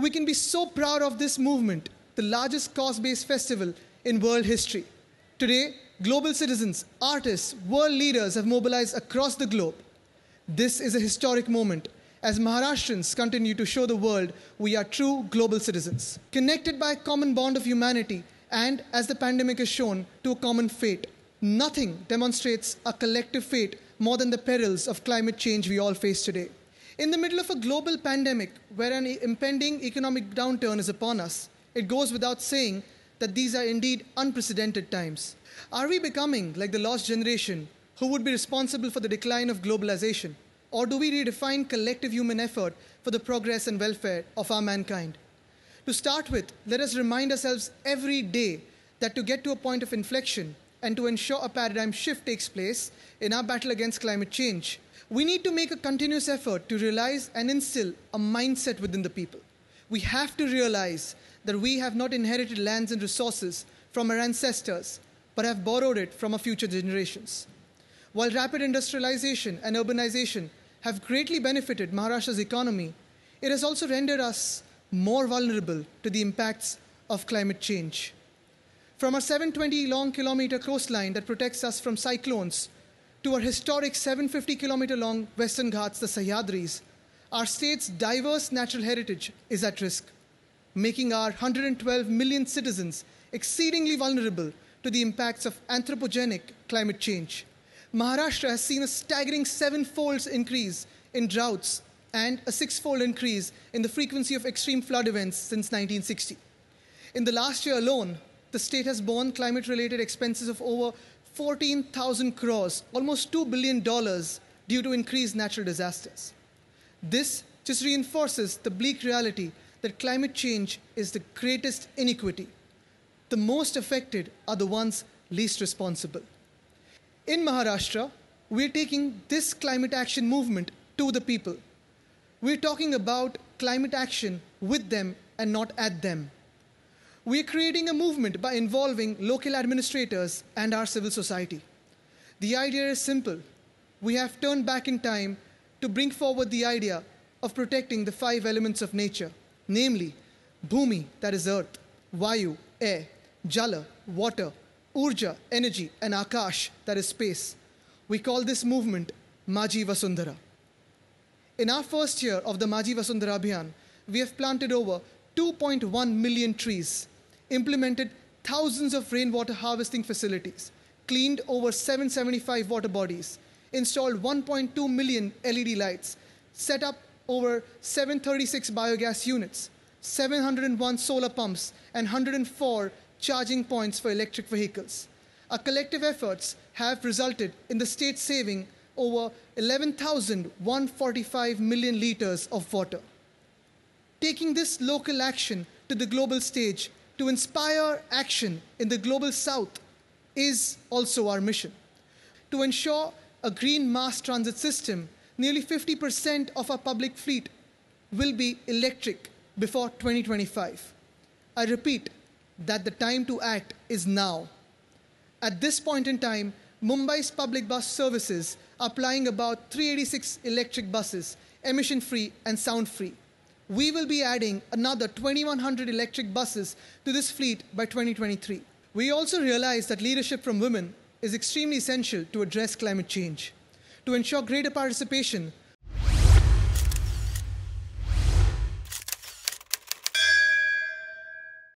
We can be so proud of this movement, the largest cause-based festival in world history. Today, global citizens, artists, world leaders have mobilized across the globe. This is a historic moment as Maharashtrians continue to show the world we are true global citizens, connected by a common bond of humanity and, as the pandemic has shown, to a common fate. Nothing demonstrates a collective fate more than the perils of climate change we all face today. In the middle of a global pandemic where an impending economic downturn is upon us, it goes without saying that these are indeed unprecedented times. Are we becoming like the lost generation who would be responsible for the decline of globalization? Or do we redefine collective human effort for the progress and welfare of our mankind? To start with, let us remind ourselves every day that to get to a point of inflection and to ensure a paradigm shift takes place in our battle against climate change, we need to make a continuous effort to realize and instill a mindset within the people. We have to realize that we have not inherited lands and resources from our ancestors, but have borrowed it from our future generations. While rapid industrialization and urbanization have greatly benefited Maharashtra's economy, it has also rendered us more vulnerable to the impacts of climate change. From our 720-kilometer coastline that protects us from cyclones to our historic 750-kilometer long Western Ghats, the Sahyadris, our state's diverse natural heritage is at risk, making our 112 million citizens exceedingly vulnerable to the impacts of anthropogenic climate change. Maharashtra has seen a staggering 7-fold increase in droughts and a 6-fold increase in the frequency of extreme flood events since 1960. In the last year alone, the state has borne climate-related expenses of over 14,000 crores, almost $2 billion, due to increased natural disasters. This just reinforces the bleak reality that climate change is the greatest iniquity. The most affected are the ones least responsible. In Maharashtra, we're taking this climate action movement to the people. We're talking about climate action with them and not at them. We're creating a movement by involving local administrators and our civil society. The idea is simple. We have turned back in time to bring forward the idea of protecting the 5 elements of nature, namely Bhumi, that is earth, Vayu, air, Jala, water, Urja, energy, and Akash, that is space. We call this movement Maji Vasundhara. In our first year of the Maji Vasundhara Abhiyan, we have planted over 2.1 million trees, implemented thousands of rainwater harvesting facilities, cleaned over 775 water bodies, installed 1.2 million LED lights, set up over 736 biogas units, 701 solar pumps, and 104 charging points for electric vehicles. Our collective efforts have resulted in the state saving over 11,145 million liters of water. Taking this local action to the global stage to inspire action in the global south is also our mission. To ensure a green mass transit system, nearly 50% of our public fleet will be electric before 2025. I repeat that the time to act is now. At this point in time, Mumbai's public bus services are plying about 386 electric buses, emission-free and sound-free. We will be adding another 2,100 electric buses to this fleet by 2023. We also realize that leadership from women is extremely essential to address climate change. To ensure greater participation,